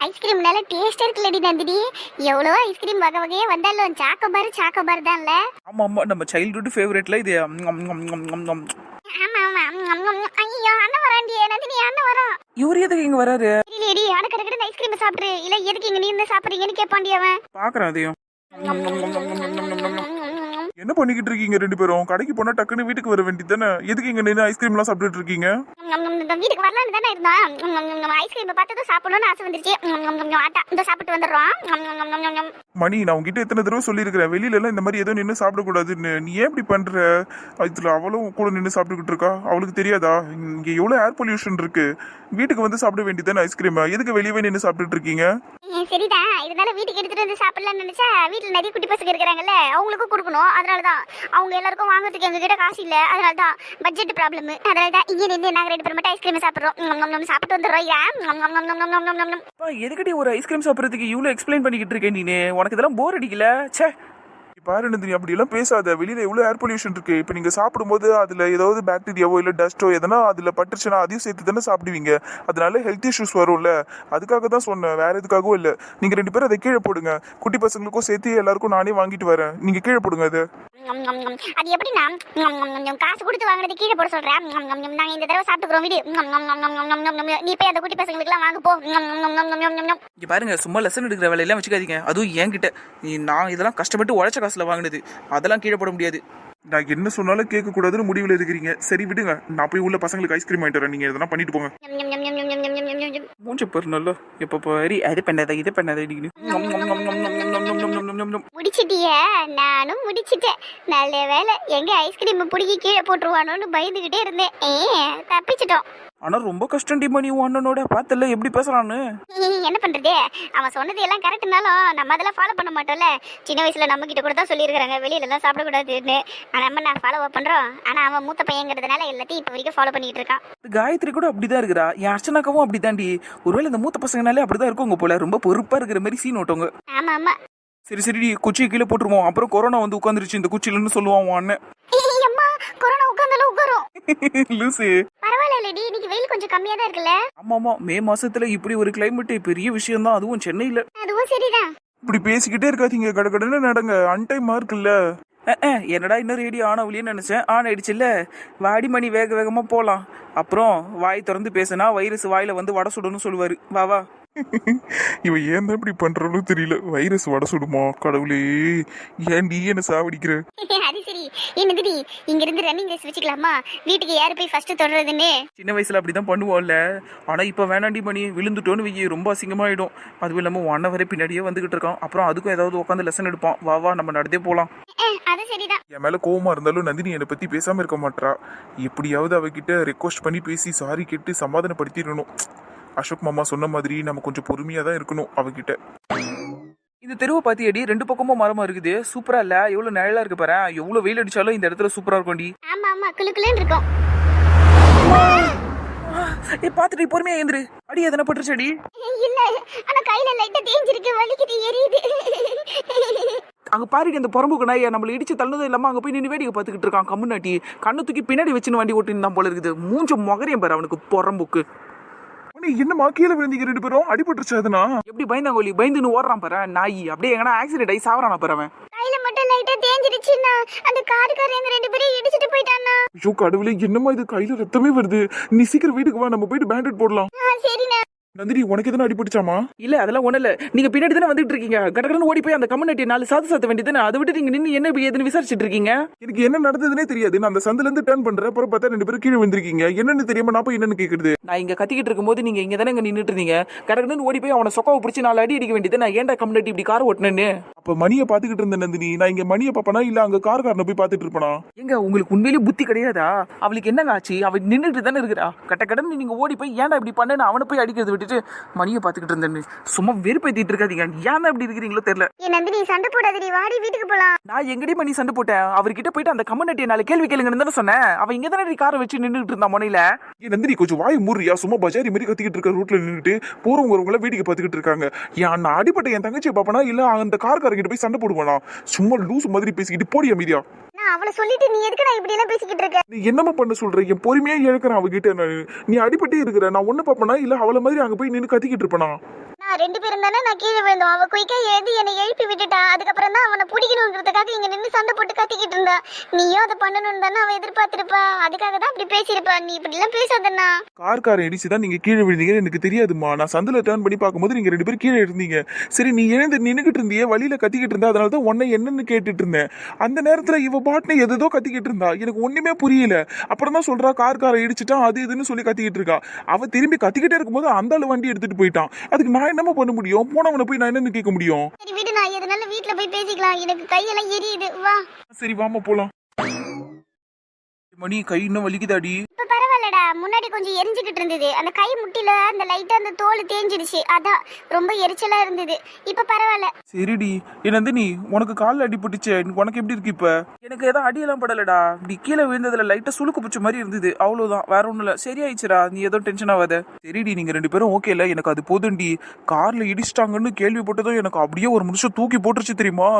ஐஸ்கிரீம் நல்ல டேஸ்டா இருக்குல்லடி நந்தினி. எவ்வளோ ஐஸ்கிரீம் வகை வகையே வந்தாலும் சாக்கோபார் தான்ல. ஆமா ஆமா, நம்ம சைல்ட்ஹுட் ஃபேவரட்ல இது. ஆமா ஆமா. ஐயோ அண்ணன் வராண்டியே நந்தினி, அண்ணன் வரான். இவர் எதுக்கு இங்க வராரு? இல்லடி அடக்கடக்கட ஐஸ்கிரீம் சாப்பிட்ரு. இல்ல எதுக்கு இங்க நீ இருந்து சாப்பிட்றீங்கன்னு கேட்பாண்டி அவன். பாக்குறேன் அதையும். என்ன பண்ணிக்கிட்டு இருக்கீங்க ரெண்டு பேரும்? கடைக்கு போனா டக்குன்னு வீட்டுக்கு வர வேண்டியது தானே? எதுக்கு இங்க நின்று ஐஸ்கிரீம் எல்லாம் சாப்பிட்டுட்டு இருக்கீங்க? வீட்டுக்கு வரலான்னு தானே இருந்தோம். ஐஸ்கிரீம் பார்த்ததும் சாப்பிடணும்னு ஆசை வந்துருச்சு. ஆட்டா இந்த சாப்பிட்டு வந்துடுறோம். மணி, நான் உங்ககிட்ட எத்தனை தடவை சொல்லியிருக்கிறேன், வெளியில எல்லாம் இந்த மாதிரி எதுவும் நின்று சாப்பிடக்கூடாதுன்னு. நீ ஏன் இப்படி பண்ற? இதுல அவளும் கூட நின்று சாப்பிட்டுக்கிட்டு இருக்கா. அவளுக்கு தெரியாதா இங்க எவ்வளவு ஏர் பொல்யூஷன் இருக்கு? வீட்டுக்கு வந்து சாப்பிட வேண்டியதானே ஐஸ்கிரீம். எதுக்கு வெளியவே நின்று சாப்பிட்டுட்டு இருக்கீங்க? சரிதான், இருந்தாலும் வீட்டுக்கு எடுத்துட்டு வந்து சாப்பிடலாம்னு நினைச்சா வீட்டுல நிறைய குட்டி பசங்க இருக்கிறாங்கல்ல, அவங்களுக்கும் கொடுக்கணும். அதனாலதான் அவங்க எல்லாருக்கும் வாங்குறதுக்கு எங்க கிட்ட காசு இல்ல. அதனாலதான் பட்ஜெட் ப்ராப்ளம். அதனாலதான் இங்க நின்று நாங்க ரெண்டு பேரும் மட்டும் ஐஸ்கிரீம் சாப்பிடுறோம். சாப்பிட்டு வந்துடுறோம். எதுக்கடி ஒரு ஐஸ்கிரீம் சாப்பிடறதுக்கு இவ்வளவு எக்ஸ்பிளைன் பண்ணிக்கிட்டு இருக்கேன் நீனு? உனக்கு இதெல்லாம் போர் அடிக்கல? ச்சே. பாரு நந்தினி, அப்படி எல்லாம் பேசாத. வெளியில எவ்வளவு ஏர் பொல்யூஷன் இருக்கு. இப்ப நீங்க சாப்பிடும்போது அதுல ஏதாவது பாக்டீரியாவோ இல்ல டஸ்டோ எதனா அதுல பட்டுச்சுன்னா அதையும் சேர்த்து தானே சாப்பிடுவீங்க. அதனால ஹெல்த் இஷ்யூஸ் வரும்ல. அதுக்காக தான் சொன்னேன், வேற எதுக்காகவும் இல்ல. நீங்க ரெண்டு பேரும் அதை கீழே போடுங்க. குட்டி பசங்களுக்கும் சேர்த்து எல்லாருக்கும் நானே வாங்கிட்டு வரேன். நீங்க கீழே போடுங்க அதை. அது எப்படின்னா காசு கொடுத்து வாங்குறது கீழே போட சொல்றேன். நாங்க இந்த தடவை சாப்பிட்டுக்கிறோம் வீடு. நீ போய் அந்த குட்டி பசங்களுக்கு எல்லாம் வாங்க போ. இங்க பாருங்க, சும்மா லெசன் எடுக்கிற வேலையெல்லாம் வச்சுக்காதீங்க. அதுவும் என்கிட்ட. நான் இதெல்லாம் கஷ்டப்பட்டு உழைச்ச காசுல வாங்கினது. அதெல்லாம் கீழே போட முடியாது. நான் என்ன சொன்னாலும் கேட்க கூடாதுன்னு முடிவில் இருக்கிறீங்க. சரி விடுங்க, நான் போய் உள்ள பசங்களுக்கு ஐஸ்கிரீம் வாங்கிட்டு வரேன். நீங்க எதனா பண்ணிட்டு போங்க. மூஞ்ச பாரு நல்லா. எப்ப பாரு அது பண்ணாத இது பண்ணாத. முடிச்சிட்டிய? நானும் முடிச்சிட்டேன். நல்ல வேலை, எங்க ஐஸ்கிரீம் பிடிக்கி கீழே போட்டுருவானோன்னு பயந்துகிட்டே இருந்தேன். தப்பிச்சிட்டோம். ஆனா ரொம்ப கஷ்டம் டி மணி. அண்ணனோட பார்த்தல எப்படி பேசுறான்னு. என்ன பண்றது, அவன் சொன்னது எல்லாம் கரெக்ட்னாலும் நம்ம அதெல்லாம் ஃபாலோ பண்ண மாட்டோம்ல. சின்ன வயசுல நம்ம கிட்ட கூட தான் சொல்லியிருக்காங்க வெளியில எல்லாம் சாப்பிடக்கூடாதுன்னு. நான் ஃபாலோ பண்றோம். ஆனா அவன் மூத்த பையங்கிறதுனால எல்லாத்தையும் இப்ப வரைக்கும் ஃபாலோ பண்ணிட்டு இருக்கான். காயத்ரி கூட அப்படிதான் இருக்கிறா. என் அர்ச்சனாக்காவும் அப்படிதான்டி. ஒருவேளை இந்த மூத்த பசங்கனாலே அப்படிதான் இருக்குங்க போல. ரொம்ப பொறுப்பா இருக்கிற மாதிரி சீன் ஓட்டவங்க. ஆமா ஆமா. சரி சரி, குச்சியை கீழே போட்டுருவோம். அப்புறம் கொரோனா வந்து உட்காந்துருச்சு இந்த குச்சிலன்னு சொல்லுவான் உன் அண்ணன். அம்மா, கொரோனா உட்கார்ந்தாலும் உட்காரும். லூசு. பரவாயில்லடி, இன்னைக்கு வெயில் கொஞ்சம் கம்மியா தான் இருக்குல்ல. ஆமா ஆமா, மே மாசத்துல இப்படி ஒரு கிளைமேட் பெரிய விஷயம் தான். அதுவும் சென்னையில. அதுவும் சரிதான். இப்படி பேசிக்கிட்டே இருக்காதீங்க, கடகடன்னு நடங்க. அன்டைமா இருக்குல்ல. என்னடா இன்னும் ரேடியோ ஆன் ஆகலையேன்னு நினைச்சேன். ஆன் ஆயிடுச்சுல்ல. வாடி மணி, வேக வேகமா போலாம். அப்புறம் வாய் திறந்து பேசினா வைரஸ் வாயில வந்து வடை சுடணும்னு சொல்லுவாரு. வா வா. இவன் ஏன் தான் இப்படி பண்றானோ தெரியல. வைரஸ் வடை சுடுமா? கடவுளே, ஏன் நீ என்ன சாவடிக்கிற? அது சரி, என்னதுடி இங்க இருந்து ரன்னிங் ரேஸ் வச்சுக்கலாமா? வீட்டுக்கு யாரு போய் ஃபர்ஸ்ட் தொடறதுன்னு. சின்ன வயசுல அப்படிதான் பண்ணுவோம்ல. ஆனா இப்ப வேணாண்டி மணி, விழுந்துட்டோன்னு வெய்ய ரொம்ப அசிங்கமாயிடும். அதுவும் இல்லாம ஒன்ன வரை பின்னாடியே வந்துகிட்டு இருக்கான். அப்புறம் அதுக்கும் ஏதாவது உட்காந்து லெசன் எடுப்பான். வா வா, நம்ம நடந்தே போலாம். அது சரிதான். என் மேல கோவமா இருந்தாலும் நந்தினி என்னை பத்தி பேசாம இருக்க மாட்டா. எப்படியாவது அவகிட்ட ரெக்வஸ்ட் பண்ணி பேசி சாரி கேட்டு சமாதானப்படுத்திடணும். அசோக் மாமா சொன்ன மாதிரி நம்ம கொஞ்சம் பொறுமையா தான் இருக்கணும் அவகிட்ட. இந்த தெருவை பாத்தியடி, ரெண்டு பக்கமும் மரமா இருக்குது. சூப்பரா இல்ல? எவ்வளவு நிழலா இருக்கு பாரு. எவ்வளவு வெயில் அடிச்சாலும் இந்த இடத்துல சூப்பரா இருக்கும்டி. ஆமா ஆமா, குளுக்குலன்னு இருக்கும். பாத்துட்டு பொறுமையா ஏந்திரு. அடி எதனா பட்டுருச்சடி? இல்ல, ஆனா கையில லைட்டா தேஞ்சிருக்கு, வலிக்குது, எரியுது. அங்க பாருடி, அந்த புறம்புக்கு நாய் நம்மள இடிச்சு தள்ளதும் இல்லாம அங்க போய் நின்று வேடிக்கை பார்த்துக்கிட்டு இருக்கான். கம்முனாட்டி கண்ணு தூக்கி பின்னாடி வச்சுன்னு வண்டி ஓட்டின்னு தான் போல இருக்குது. மூஞ்ச முகரையும் பாரு அவனுக்கு புறம்புக்கு. என்னமா கீழே விழுந்தீங்க ரெண்டு பேரும்? அடிபட்டுருச்சு அதுனா? எப்படி பயந்தாங்கோலி பயந்துன்னு ஓடுறான் பாரு நாய். அப்படியே எங்கன்னா ஆக்சிடென்ட் ஆகி சாவறானா பாரு அவன். கையில மட்டும் லைட்டா தேஞ்சிருச்சுன்னா அந்த காருக்காரங்க ரெண்டு பேரும் இடிச்சிட்டு போயிட்டானா. ஐயோ கடவுளே, என்னமா இது? கையில ரத்தமே வருது. நீ சீக்கிரம் வீட்டுக்கு வா, நம்ம போயிட்டு பேண்டட் போடலாம். சரிண்ணா. நந்தினி, உனக்கு எதனா அடிபட்டுச்சாமா? இல்ல அதெல்லாம் ஒண்ணு இல்ல. நீங்க பின்னாடி தானே வந்துட்டு இருக்கீங்க. கடகடன்னு ஓடி போய் அந்த கம்யூனிட்டி 4 சாத்த வேண்டியதுன்னு. அதை விட்டு நீங்க நின்று என்ன ஏதுன்னு விசாரிச்சுட்டு இருக்கீங்க. எனக்கு என்ன நடந்ததுன்னே தெரியாது. நான் அந்த சந்தில இருந்து டர்ன் பண்றேன். அப்புறம் பார்த்தா ரெண்டு பேரும் கீழே வந்திருக்கீங்க. என்னன்னு தெரியாம நான் போய் என்னன்னு கேக்குறது. நான் இங்க கத்திக்கிட்டு இருக்கும்போது நீங்க இங்க தானே நின்னுட்டு இருந்தீங்க. கடகடன்னு ஓடி போய் அவனை சொக்காவை பிடிச்சி 4 அடி அடிக்க வேண்டியது. நான் ஏன்டா கம்யூனிட்டி இப்படி கார் ஓட்டினேன்னு. அப்ப மணியை பாத்துக்கிட்டு இருந்த நந்தினி, நான் இங்க மணியை பாப்பனா இல்ல அங்க கார்காரனை போய் பாத்துட்டு இருப்பனா? எங்க உங்களுக்கு உண்மையிலேயே புத்தி கிடையாதா? அவளுக்கு என்னங்க ஆச்சு? அவ நின்றுட்டு தானே இருக்கிறா. கடன்னு நீங்க ஓடி போய் ஏன்டா இப்படி பண்ணு அவனை போய் அடிக்கிறது விட்டுட்டு மணியை பாத்துக்கிட்டு இருந்தேன்னு சும்மா வெறுப்பேத்திட்டு இருக்காதீங்க. ஏன் இப்படி இருக்கிறீங்களோ தெரியல. நந்தினி சண்டை போடாதடி, வாடி வீட்டுக்கு போலாம். நான் எங்கடி பண்ணி சண்டை போட்டேன்? அவர்கிட்ட போயிட்டு அந்த கம்யூனிட்டியை 4 கேள்வி கேளுங்கன்னு தானே சொன்னேன். அவன் இங்க தானே காரை வச்சு நின்றுட்டு இருந்தா முனையில. நந்தினி கொஞ்சம் வாய் மூறியா? சும்மா பஜாரி மாதிரி கத்திக்கிட்டு இருக்க ரோட்ல நின்றுட்டு போறவங்க வேடிக்கை பார்த்துக்கிட்டு இருக்காங்க. நான் அடிப்பட்ட என் தங்கச்சியை பாப்பனா இல்ல அந்த கார்காரங்கிட்ட போய் சண்டை போடுவானா? சும்மா லூஸ் மாதிரி பேசிக்கிட்டு போடி அமைதியா. நான் அவளை சொல்லிட்டு நீ எதுக்கு நான் இப்படி எல்லாம் பேசிக்கிட்டு இருக்க? நீ என்னம்மா பண்ண சொல்ற? என் பொறுமையா இழக்கிறேன் அவகிட்ட நான். நீ அடிபட்டு இருக்கிற, நான் ஒண்ணு பாப்பனா இல்ல அவளை மாதிரி அங்க போய் நின்னு கத்திக்கிட்டு இருப்பனா? நான் 2 பேரும் தானே நான் கீழே விழுந்தோம். அவ குயிக்கா எழுதி என்னை எழுப்பி விட்டுட்டா. அதுக்கப்புறம் தான் அவனை பிடிக்கணுங்கிறதுக்காக இங்க நின்று சண்டை போட்டு கத்திக்கிட்டு இருந்தா. நீயும் அதை பண்ணணும்னு தானே அவ எதிர்பார்த்திருப்பா. அதுக்காக தான் அப்படி பேசியிருப்பா. நீ இப்படி எல்லாம் பேசாதண்ணா. கார்காரன் இடிச்சுதான் நீங்க கீழே விழுந்தீங்கன்னு எனக்கு தெரியாதுமா. நான் சந்தில டர்ன் பண்ணி பார்க்கும்போது நீங்க 2 பேரும் கீழே இருந்தீங்க. சரி, நீ எழுந்து நின்னுகிட்டு இருந்தியே, வழியில கத்திக்கிட்டு இருந்தா. அதனாலதான் உன்னை என்னன்னு கேட்டுட்டு இருந்தேன். அந்த நேரத்துல இவ பாட்டுன்னு எதோ கத்திக்கிட்டு இருந்தா. எனக்கு ஒண்ணுமே புரியல. அப்புறம் தான் சொல்றா கார்காரன் இடிச்சுட்டான் அது இதுன்னு சொல்லி கத்திக்கிட்டு இருக்கா. அவ திரும்பி கத்திக்கிட்டே இருக்கும்போது அந்த ஆளு வண்டி எடுத்துட்டு போயிட்டான். அதுக்கு நான் என்னமா பண்ண முடியும்? போனவனை போய் நான் என்னன்னு கேட்க முடியும்? சரி விடு, நான் எதனால வீட்டுல போய் பேசிக்கலாம். எனக்கு கையெல்லாம் எரியுது. வா. சரி வாமா போலாம். மணி கை இன்னும் வலிக்குதாடி? இப்ப பரவாயில்லடா. முன்னாடி கொஞ்சம் எரிஞ்சுக்கிட்டு இருந்தது. அந்த கை முட்டில அந்த லைட்டா அந்த தோல் தேஞ்சிடுச்சு. அதான் ரொம்ப எரிச்சலா இருந்தது. இப்ப பரவாயில்ல. சரிடி. என்னந்து நீ உனக்கு காலில் அடிபட்டுச்சு, உனக்கு எப்படி இருக்கு இப்ப? எனக்கு எதாவது அடியெல்லாம் படலடா. இப்படி கீழே விழுந்ததுல லைட்டா சுளுக்கு பிடிச்ச மாதிரி இருந்தது, அவ்வளவுதான், வேற ஒண்ணும் இல்ல. சரியாயிடுச்சுடா, நீ ஏதோ டென்ஷன் ஆகாத. சரிடி, நீங்க 2 பேரும் ஓகே இல்ல? எனக்கு அது போதும்டி. கார்ல இடிச்சிட்டாங்கன்னு கேள்விப்பட்டதும் எனக்கு அப்படியே ஒரு நிமிஷம் தூக்கி போட்டுருச்சு தெரியுமா?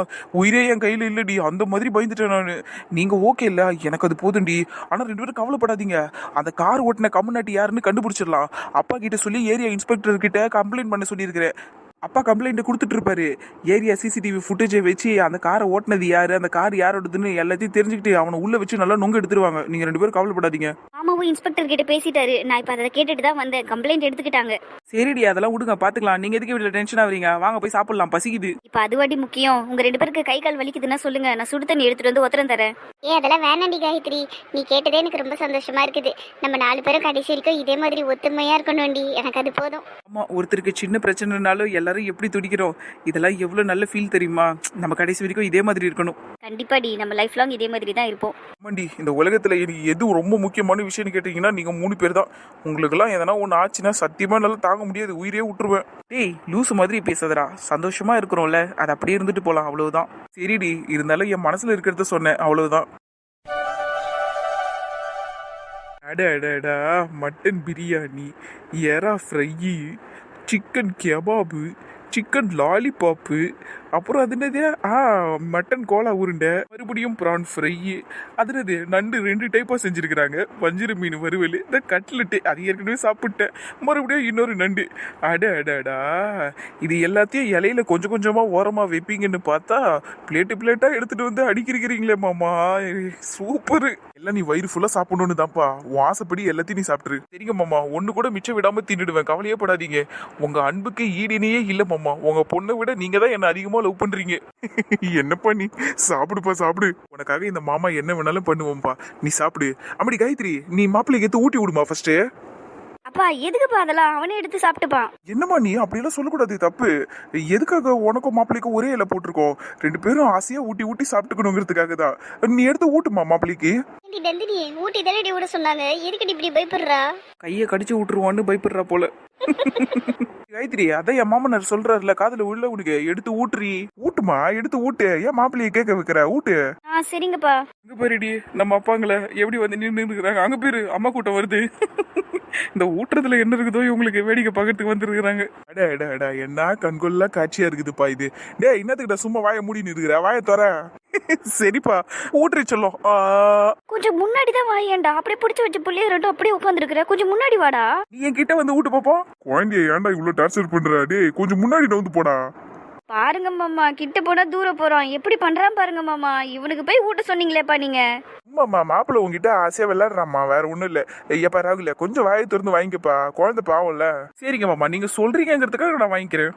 உயிரே என் கையில இல்லடி, அந்த மாதிரி பயந்துட்டேன் நானு. நீங்க ஓகே இல்ல? எனக்கு அது போதும்டி. ஆனா 2 பேரும் கவலைப்படாதீங்க. அந்த கார் ஓட்டின கம்முனாட்டி யாருன்னு கண்டுபிடிச்சிடலாம். அப்பா கிட்ட சொல்லி ஏரியா இன்ஸ்பெக்டர் கிட்ட கம்ப்ளைண்ட் பண்ண சொல்லியிருக்கிறேன். அப்பா கம்ப்ளைண்ட் கொடுத்துட்டு இருப்பாரு. ஏரியா சிசிடிவி ஃபுட்டேஜை வச்சு அந்த காரை ஓட்டினது யாரு, அந்த கார் யாரோடதுன்னு எல்லாத்தையும் தெரிஞ்சுக்கிட்டு அவனை உள்ள வச்சு நல்லா நொங்க எடுத்துருவாங்க. நீங்க 2 பேரும் கவலைப்படாதீங்க. மாமாவும் இன்ஸ்பெக்டர் கிட்ட பேசிட்டாரு. நான் இப்ப அதை கேட்டுட்டு தான் வந்தேன். கம்ப்ளைண்ட் எடுத்துக்கிட்டாங்க. சரிடி, அதெல்லாம் விடுங்க, பாத்துக்கலாம். நீங்க எதுக்கு வீட்டுல டென்ஷன் ஆவறீங்க? வாங்க போய் சாப்பிடலாம், பசிக்குது. இப்ப அதுவாடி முக்கியம். உங்க 2 பேருக்கு கை கால் வலிக்குதுன்னா சொல்லுங்க, நான் சுடு தண்ணி எடுத்துட்டு வந்து ஒத்தரம் தரேன். அதெல்லாம் வேணாண்டி காயத்ரி. நீ கேட்டதே எனக்கு ரொம்ப சந்தோஷமா இருக்குது. நம்ம 4 பேரும் கடைசி வரைக்கும் இதே மாதிரி ஒத்துமையா இருக்கணும்டி. எனக்கு அது போதும். ஆமா, ஒருத்தருக்கு சின்ன பிரச்சனைனாலும் எல்லாரும் எப்படி துடிக்கிறோம். இதெல்லாம் எவ்வளவு நல்ல ஃபீல் தெரியுமா? நம்ம கடைசி வரைக்கும் இதே மாதிரி இருக்கணும். கண்டிப்பாடி, நம்ம லைஃப் லாங் இதே மாதிரி தான் இருப்போம். ஆமாண்டி, இந்த உலகத்துல எனக்கு எது ரொம்ப முக்கியமான விஷயம்னு கேட்டீங்கன்னா நீங்க 3 பேர் தான். உங்களுக்கெல்லாம் எதனா ஒன்று ஆச்சுன்னா சத்தியமா நல்லா தாங்க முடியாது, உயிரே விட்டுருவேன். டேய் லூசு மாதிரி பேசாதடா. சந்தோஷமா இருக்கிறோம்ல, அது அப்படியே இருந்துட்டு போலாம், அவ்வளவுதான். சரிடி, இருந்தாலும் என் மனசுல இருக்கிறத சொன்னேன், அவ்வளவுதான். அடடா, மட்டன் பிரியாணி, எறா ஃப்ரை, சிக்கன் கெபாபு, சிக்கன் லாலிபாப்பு, அப்புறம் அது என்னது, மட்டன் கோலா உருண்டை, மறுபடியும் ப்ரான் ஃப்ரை, அது என்னது நண்டு 2 டைப்பாக செஞ்சுருக்கிறாங்க, வஞ்சிர மீன் வறுவல், இந்த கட்லெட்டு அது ஏற்கனவே சாப்பிட்டேன், மறுபடியும் இன்னொரு நண்டு. அடடா, இது எல்லாத்தையும் இலையில கொஞ்சம் கொஞ்சமாக ஓரமாக வைப்பீங்கன்னு பார்த்தா பிளேட்டாக எடுத்துகிட்டு வந்து அடிக்கிறீங்களே மாமா, சூப்பரு. எல்லாம் நீ வயிறு ஃபுல்லாக சாப்பிடணுன்னு தான்ப்பா, உன் ஆசைப்படி எல்லாத்தையும் நீ சாப்பிட்ரு. சரிங்க மாமா, ஒன்று கூட மிச்சம் விடாமல் தின்னுடுவேன், கவலையே படாதீங்க. உங்கள் அன்புக்கு ஈடினையே இல்லை மாமா. உங்கள் பொண்ணை விட நீங்கள் தான் என்ன அதிகமாக லவ் பண்றீங்க. என்னப்பா நீ சாப்பிடுப்பா, சாப்பிடு. உனக்காக இந்த மாமா என்ன வேணாலும் பண்ணுவோம்ப்பா, நீ சாப்பிடு. அப்படி காயத்ரி, நீ மாப்பிள்ளைக்கு எடுத்து ஊட்டி விடுமா ஃபர்ஸ்ட். அப்பா எதுக்குப்பா அதெல்லாம்? அவனே எடுத்து சாப்பிட்டுப்பான். என்னம்மா நீ அப்படியெல்லாம் சொல்லக்கூடாது, தப்பு. எதுக்காக உனக்கும் மாப்பிள்ளைக்கும் ஒரே இலை போட்டிருக்கோம்? 2 பேரும் ஆசையா ஊட்டி ஊட்டி சாப்பிட்டுக்கணுங்கிறதுக்காக தான். நீ எடுத்து ஊட்டுமா மாப்பிள்ளைக்கு. நந்தினி ஊட்டி தானே விட சொன்னாங்க, எதுக்கடி இப்படி பயப்படுறா? கையை கடிச்சு விட்டுருவான்னு பயப்படுறா போல. காயத்ரி, அதான் என் மாமனார் சொல்றாருல, காதுல உள்ள உனக்கு எடுத்து ஊட்டுறி. ஊட்டுமா, எடுத்து ஊட்டு. ஏன் மாப்பிள்ளைய கேட்க வைக்கிற? ஊட்டு. சரிங்கப்பா. அங்க பாருடி, நம்ம அப்பாங்களை எப்படி வந்து நின்று இருக்கிறாங்க. அங்க பேரு அம்மா கூட்டம் வருது. இந்த ஊட்டுறதுல என்ன இருக்குதோ இவங்களுக்கு வேடிக்கை பார்க்கறதுக்கு வந்துருக்காங்க. அடா, என்ன கண்கொள்ளா காட்சியா இருக்குதுப்பா இது. டே, என்னத்துக்கிட்ட சும்மா வாயை மூடின்னு இருக்கிற? வாயை தர. சரிப்பா, ஊற்றி சொல்லும். கொஞ்சம் முன்னாடி தான் வாயேண்டா. அப்படியே பிடிச்சி வச்ச புள்ளிய 2 அப்படியே உட்காந்துருக்குற. கொஞ்சம் முன்னாடி வாடா. நீ என் கிட்ட வந்து ஊட்டு பாப்போம். குழந்தைய ஏன்டா இவ்வளவு டார்ச்சர் பண்ற? டே, கொஞ்சம் முன்னாடி வந்து போடா. பாருங்க மாமா, கிட்ட போனா தூரம் போறான். எப்படி பண்றான் பாருங்க மாமா. இவனுக்கு போய் ஊட்ட சொன்னீங்களேப்பா நீங்க. ஆமாம்மா, மாப்பிள்ள உங்ககிட்ட ஆசையா விளையாடுறாம்மா, வேற ஒண்ணும் இல்ல. ஐயப்பா ராகுல, கொஞ்சம் வாயை திறந்து வாங்கிக்கப்பா, குழந்தை பாவம்ல. சரிங்க மாமா, நீங்க சொல்றீங்கிறதுக்காக நான் வாங்கிக்கிறேன்.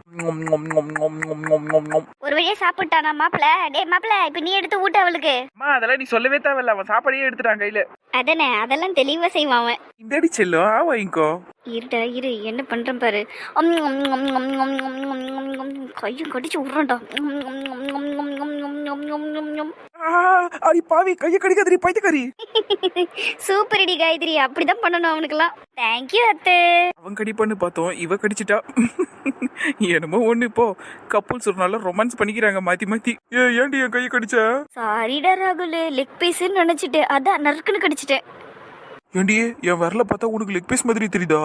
ஒரு வழியா சாப்பிட்டானா மாப்பிள்ள? டே மாப்பிள்ள, இப்ப நீ எடுத்து ஊட்ட அவளுக்கு. அம்மா, அதெல்லாம் நீ சொல்லவே தேவையில்ல, அவன் சாப்பாடையே எடுத்துட்டான் கையில. அதானே, அதெல்லாம் தெளிவா செய்வான் அவன். இந்த அடி செல்லும், வாங்கிக்கோ. இருடா இரு, என்ன பண்றேன் பாரு. கையும் கடிச்சு விடுறான்டா. அடி பாவி, கையை கடிக்காதடி பைத்தியக்காரி. சூப்பர் டி காயத்ரி, அப்படிதான் பண்ணணும் அவனுக்குலாம். தேங்க்யூ அத்தை. அவன் கடிப்பான்னு பார்த்தோம், இவ கடிச்சிட்டா. என்னமோ ஒண்ணு, இப்போ கப்புள்ஸ் ஒரு நாள் ரொமான்ஸ் பண்ணிக்கிறாங்க மாத்தி மாத்தி. ஏன்டி என் கையை கடிச்ச? சாரிடா ராகுல், லெக் பீஸ்ன்னு நினைச்சிட்டு அதான் நறுக்குன்னு கடிச்சிட்டேன். ஏண்டி என் விரல பார்த்தா உனக்கு லெக் பீஸ் மாதிரி தெரியுதா?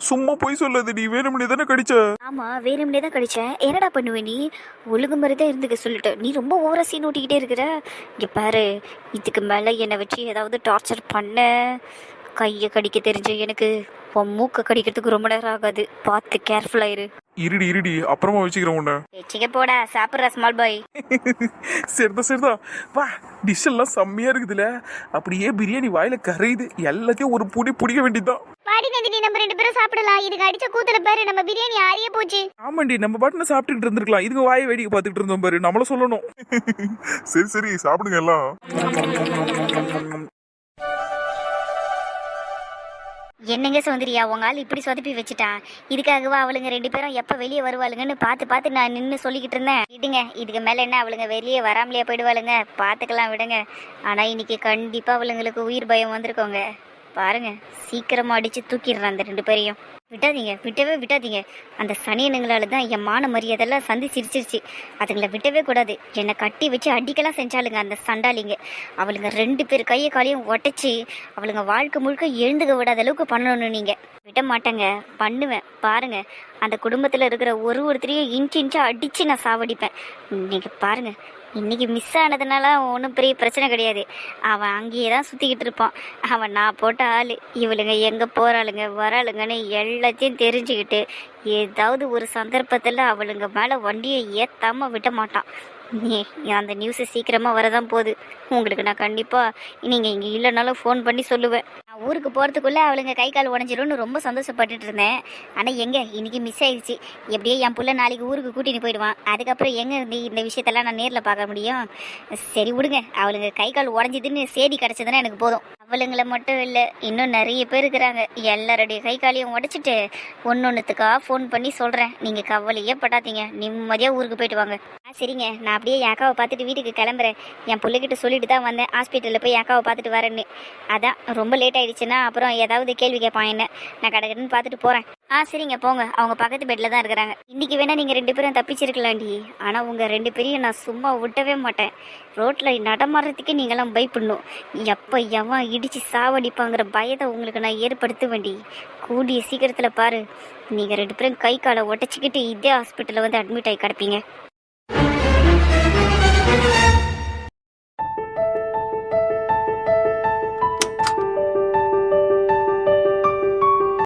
சும்மா போய் சொல்லாத, நீ வேணும்னே தானே கடிச்ச. ஆமா வேணும்னே தான் கடிச்சேன். என்னடா பண்ணுவ நீ? ஒழுங்கு மாதிரி தான் இருந்துக்க சொல்லிட்டு நீ ரொம்ப ஓவரா சீன் ஓட்டிக்கிட்டே இருக்கிற. இங்க பாரு, இதுக்கு மேல என்னை வச்சு ஏதாவது டார்ச்சர் பண்ண, கையை கடிக்க தெரிஞ்ச எனக்கு உன் மூக்க கடிக்கிறதுக்கு ரொம்ப நேரம் ஆகாது. பார்த்து கேர்ஃபுல்லா இரு. இருடி அப்புறமா வச்சுக்கிறேன் உன்னை. வச்சுக்க போடா, சாப்பிட்ற ஸ்மால் பாய். சரிதா வா. டிஷ் எல்லாம் செம்மையா இருக்குதுல, அப்படியே பிரியாணி வாயில கரையுது. எல்லாத்தையும் ஒரு புடி பிடிக்க வேண்டியதுதான். பாடி நந்தினி, நம்ம 2 பேரும் சாப்பிடலாம். இதுக்கு அடிச்ச கூத்துல பாரு, நம்ம பிரியாணி ஆறியே போச்சு. ஆமாண்டி, நம்ம பாட்டுன்னு சாப்பிட்டுட்டு இருந்திருக்கலாம். இதுக்கு வாயை வேடிக்கை பார்த்துட்டு இருந்தோம் பாரு, நம்மளும் சொல்லணும். சரி சாப்பிடுங்க எல்லாம். என்னங்க சௌந்தர்யா, உங்க ஆள் இப்படி சொதப்பி வச்சுட்டான். இதுக்காகவா அவளுங்க 2 பேரும் எப்போ வெளியே வருவாளுங்கன்னு பார்த்து நான் நின்று சொல்லிக்கிட்டு இருந்தேன். விடுங்க, இதுக்கு மேலே என்ன அவளுங்க வெளியே வராமலையே போயிடுவாளுங்க, பார்த்துக்கலாம் விடுங்க. ஆனால் இன்னைக்கு கண்டிப்பாக அவளுங்களுக்கு உயிர் பயம் வந்திருக்கோங்க. பாருங்க, சீக்கிரமா அடிச்சு தூக்கிடுறேன் அந்த 2 பேரையும். விட்டவே விட்டாதீங்க. அந்த சனியனுங்களால தான் என் மான மரியாதையெல்லாம் சந்தி சிரிச்சிருச்சு. அதுங்களை விட்டவே கூடாது. என்னை கட்டி வச்சு அடிக்கலாம் செஞ்சாளுங்க அந்த சண்டாளிங்க. அவளுங்க 2 பேர் கையை காலையும் உடச்சி அவளுங்க வாழ்க்கை முழுக்க எழுந்துக்க விடாத அளவுக்கு பண்ணணும். நீங்கள் விட மாட்டேங்க, பண்ணுவேன் பாருங்க. அந்த குடும்பத்தில் இருக்கிற ஒருத்தரையும் இன்ச்சா அடித்து நான் சாவடிப்பேன். நீங்கள் பாருங்க, இன்னைக்கு மிஸ் ஆனதுனால ஒன்றும் பெரிய பிரச்சனை கிடையாது. அவன் அங்கேயே தான் சுற்றிக்கிட்டு இருப்பான். அவன் நான் போட்ட ஆள். இவளுங்க எங்கே போகிறாளுங்க வராளுங்கன்னு எல்லாத்தையும் தெரிஞ்சுக்கிட்டு ஏதாவது ஒரு சந்தர்ப்பத்தில் அவளுங்க மேலே வண்டியை ஏற்றாமல் விட மாட்டான். அந்த நியூஸு சீக்கிரமாக வரதான் போகுது. உங்களுக்கு நான் கண்டிப்பாக நீங்கள் இங்கே இல்லைனாலும் ஃபோன் பண்ணி சொல்லுவேன். நான் ஊருக்கு போகிறதுக்குள்ளே அவளுங்க கை கால் உடஞ்சிரும்னு ரொம்ப சந்தோஷப்பட்டுட்டு இருந்தேன். ஆனால் எங்கே இன்னைக்கு மிஸ் ஆயிடுச்சு. எப்படியே என் புள்ள நாளைக்கு ஊருக்கு கூட்டின்னு போயிடுவான். அதுக்கப்புறம் எங்கே இந்த விஷயத்தெல்லாம் நான் நேரில் பார்க்க முடியும்? சரி விடுங்க, அவளுங்க கை கால் உடஞ்சிதுன்னு சேதி கிடச்சதுன்னா எனக்கு போதும். அவளுங்களை மட்டும் இல்லை, இன்னும் நிறைய பேர் இருக்கிறாங்க. எல்லாருடைய கை காலையும் உடச்சிட்டு ஒன்னொன்றுத்துக்காக ஃபோன் பண்ணி சொல்கிறேன். நீங்கள் கவலையே படாதீங்க, நிம்மதியாக ஊருக்கு போயிட்டு வாங்க. சரிங்க, நான் அப்படியே என் அக்காவை பார்த்துட்டு வீட்டுக்கு கிளம்புறேன். என் பிள்ளைகிட்ட சொல்லிட்டு தான் வந்தேன் ஹாஸ்பிட்டலில் போய் என் அக்காவை பார்த்துட்டு வரேன்னு. அதான் ரொம்ப லேட் ஆகிடுச்சுன்னா அப்புறம் ஏதாவது கேள்வி கேட்பான் என்ன. நான் கடைக்கன்னு பார்த்துட்டு போகிறேன். சரிங்க போங்க, அவங்க பக்கத்து பெட்டில் தான் இருக்கிறாங்க. இன்றைக்கி வேணால் நீங்கள் 2 பேரும் தப்பிச்சிருக்கலாண்டி. ஆனால் உங்கள் 2 பேரையும் நான் சும்மா விட்டவே மாட்டேன். ரோட்டில் நடமாடுறதுக்கே நீங்களாம் பயப்படணும். எப்போ எவன் இடித்து சாவடிப்பாங்கிற பயத்தை உங்களுக்கு நான் ஏற்படுத்த வேண்டி. கூடிய சீக்கிரத்தில் பாரு, நீங்கள் 2 பேரும் கை காலை உடச்சிக்கிட்டு இதே ஹாஸ்பிட்டலில் வந்து அட்மிட் ஆகி கிடப்பீங்க.